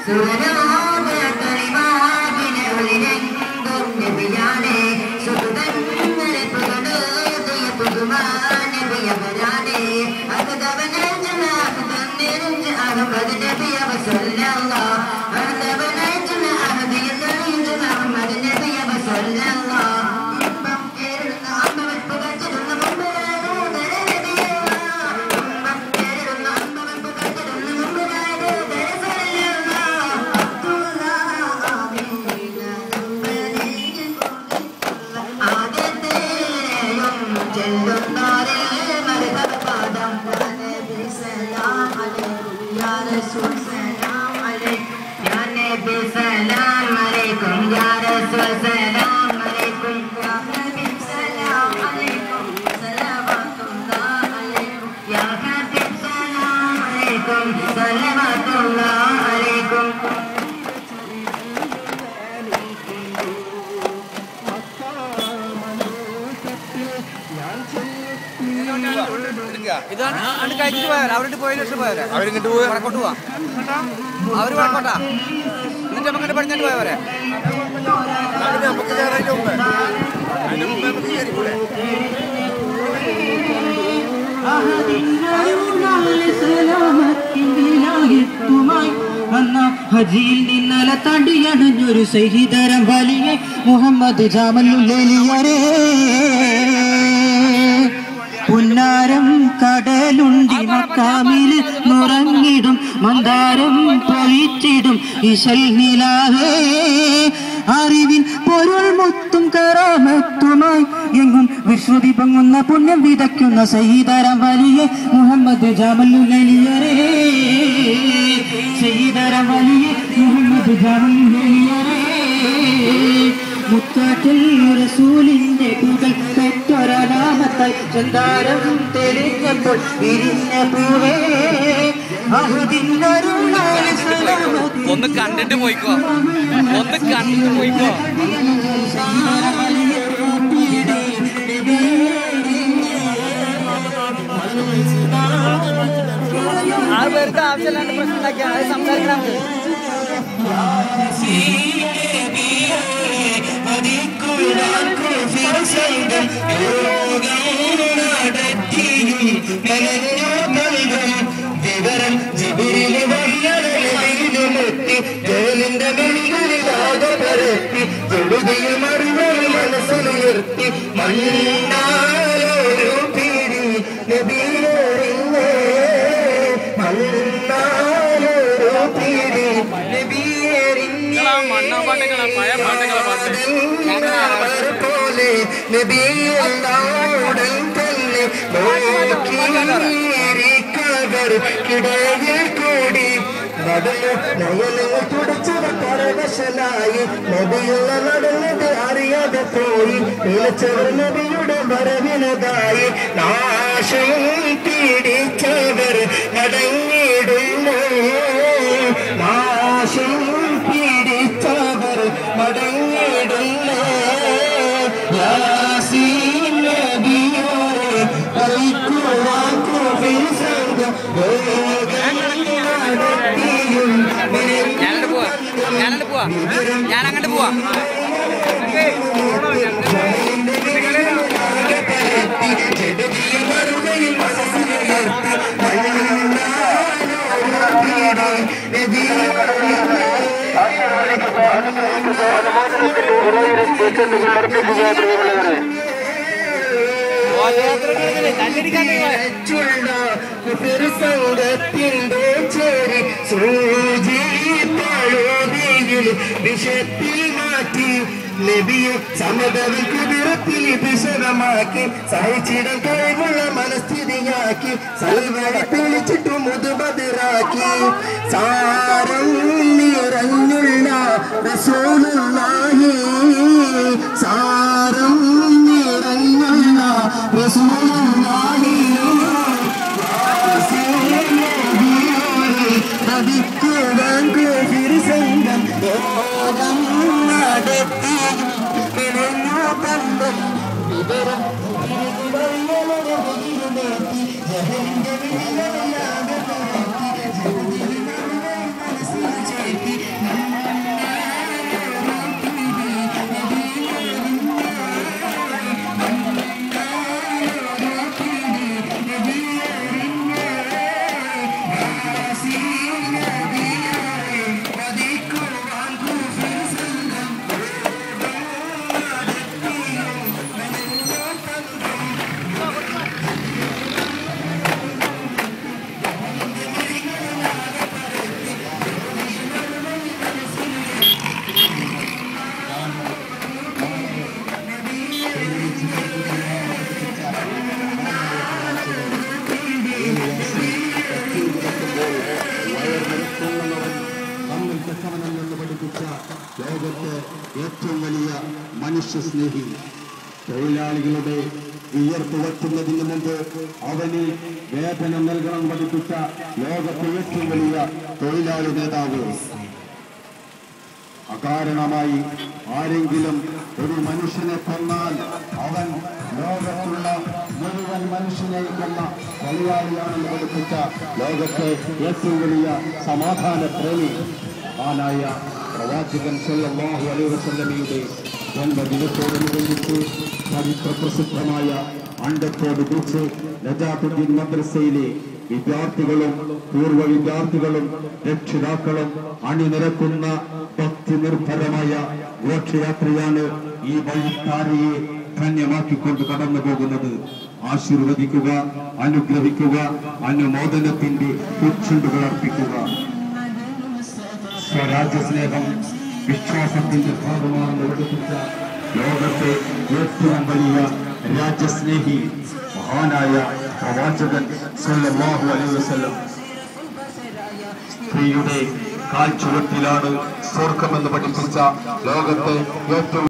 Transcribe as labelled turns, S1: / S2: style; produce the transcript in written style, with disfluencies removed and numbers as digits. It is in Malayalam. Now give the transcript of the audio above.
S1: സുരലോക കളിവാകിനെ ഒളിരെങ്കും നബിയാണേ സുതങ്ങളെ പുകടോതയ പുതുമാൻ നബിയവരാണേ അകതവനെ ജനാബ് തന്നിരുന്ന് അഹമ്മദ് നബിയവ സല്ലല്ലാഹ് അകതവനെ ജനാബ് തന്നിരുന്ന് അഹമ്മദ് നബിയവ സല്ലല്ലാഹ്
S2: ഇതാണ് കഴിച്ചിട്ട് പോയവർ അവരോട്ട് പോയ ലക്ഷം പോയവരെ അവരിങ്ങോട്ട് വടക്കോട്ട് പോവാ അവര് വടക്കോട്ടാ എന്നിട്ട് നമുക്കിട്ട് പഠിച്ചിട്ട് പോയവരെ
S3: ഹജിയിൽ നിന്നലെ തടിയണഞ്ഞൊരു സഹിതരം വലിയ മുഹമ്മദ് ജാമലുല്ലേലിയരേ പുന്നാരം കടലുണ്ടി മക്കാമില് നുറങ്ങിടും മന്ദാരം പൊഴിച്ചിടും ഇശൽ നിലാവേ അറിവിൻ പൊരുൾ മുത്തും കറാമത്തുമായി എങ്ങും വിശ്രുതി പൊങ്ങുന്ന പുണ്യം വിതയ്ക്കുന്ന സഹീതരം വലിയ മുഹമ്മദ് ജാമലുല്ലേലിയരേ സഹീതരം വലിയ മുഹമ്മദ് ജാമലുല്ലേലിയരേ മുത്താറ്റൽ റസൂലിന്റെ പുകൾ പെറ്റൊരനാമത്തായി ചന്ദാരം തെളിഞ്ഞപ്പോൾ വിരിഞ്ഞ പൂവേ
S2: ഒന്ന് കണ്ടിട്ട് പോയിക്കോ ഒന്ന് കണ്ടിട്ട് പോയിക്കോ ആ വെറുതെ ആവശ്യമില്ലാണ്ട് പ്രശ്നം ഉണ്ടാക്കിയാണ് അത് സംസാരിക്കണം
S3: വിവരം ജിബിരിലെ വയ്യറെത്തി ജയലിന്റെ മെളികളിലാകെ പരത്തി തൊടുകയിൽ മറുപടി മനസ്സിലുയർത്തി മണ്ണാലൊരു പിടി നബിയറിഞ്ഞേ മണ്ണാലൊരു പിടി നബിയറിഞ്ഞേ പോലെ നബിയുടൻ തന്നെ കിടയിൽ കൂടി നടന്നു നയനങ്ങൾ തുടച്ചത് പരവശനായി നബിയുള്ള നടന്നത് അറിയാതെ പോയി വിളിച്ചവർ നബിയുടെ വരവിനതായി നാശം പീഡിച്ചവർ മടങ്ങിടുന്നു നാശം പീഡിച്ചവർ മടങ്ങിടുന്നു യാസീൻ നബിയോരെ അലിക്കുവാക്കു ഫിൽസംഗം
S2: ഞാനങ്ങോട്ട് പോവാ ഞാനങ്ങോട്ട് പോവാ
S3: സംഘത്തിന്റെ ചേരി സൂചി പഴുതിയിൽ വിഷത്തിൽ മാറ്റി നബിയെ സമതവിൽ കുതിരത്തിൽ വിശദമാക്കി സഹിച്ചിടം കഴിവുള്ള മനസ്ഥിതിയാക്കി സൽവഴി പിടിച്ചിട്ടു മുതുബദിറാക്കി സാരം നിറഞ്ഞുള്ള റസൂലുള്ളാഹി സാരം നിറഞ്ഞുള്ള റസൂലുള്ളാഹി സംഘം യോഗം നടത്തി ബന്ധം വിവരം ജഹലിന്റെ
S4: മനുഷ്യസ്നേഹി. തൊഴിലാളികളുടെ വിയർപ്പ് വറ്റുന്നതിന് മുമ്പ് അവന് വേതനം നൽകണം പഠിപ്പിച്ച ലോകത്തെ ഏറ്റവും വലിയ തൊഴിലാളി നേതാവ്. അകാരണമായി ആരെങ്കിലും ഒരു മനുഷ്യനെ കൊന്നാൽ അവൻ ലോകത്തുള്ള മുഴുവൻ മനുഷ്യനെ കൊന്ന കൊലയാളിയാണെന്ന് പഠിപ്പിച്ച ലോകത്തെ ഏറ്റവും വലിയ സമാധാന പ്രേമി മഹാനായ പ്രവാചകൻ സല്ലല്ലാഹു അലൈഹി വസല്ലമയുടെ ജന്മദിനത്തോടനുബന്ധിച്ച് ചരിത്ര പ്രസിദ്ധമായ അണ്ടത്തോട് ബീച്ച് നജാത്തുദ്ദീൻ മദ്രസയിലെ വിദ്യാർത്ഥികളും പൂർവ്വ വിദ്യാർത്ഥികളും രക്ഷിതാക്കളും അണിനിരക്കുന്ന ഭക്തി നിർഭരമായ ഘോഷയാത്രയാണ് ഈ വഴിത്താരയെ ധന്യമാക്കിക്കൊണ്ട് കടന്നു പോകുന്നത്. ആശീർവദിക്കുക, അനുഗ്രഹിക്കുക, അനുമോദനത്തിന്റെ പുച്ചുണ്ടുകൾ അർപ്പിക്കുക. സ്വരാജ്യസ്നേഹം വിശ്വാസത്തിന്റെ ഭാഗമാണെന്ന് പഠിപ്പിച്ച ലോകത്തെ ഏറ്റവും വലിയ രാജ്യസ്നേഹി മഹാനായ പ്രവാചകൻ സല്ലല്ലാഹു അലൈഹി വസല്ലം. സ്ത്രീയുടെ കാൽച്ചുവട്ടിലാണ് സ്വർഗമെന്ന് പഠിപ്പിച്ച ലോകത്തെ ഏറ്റവും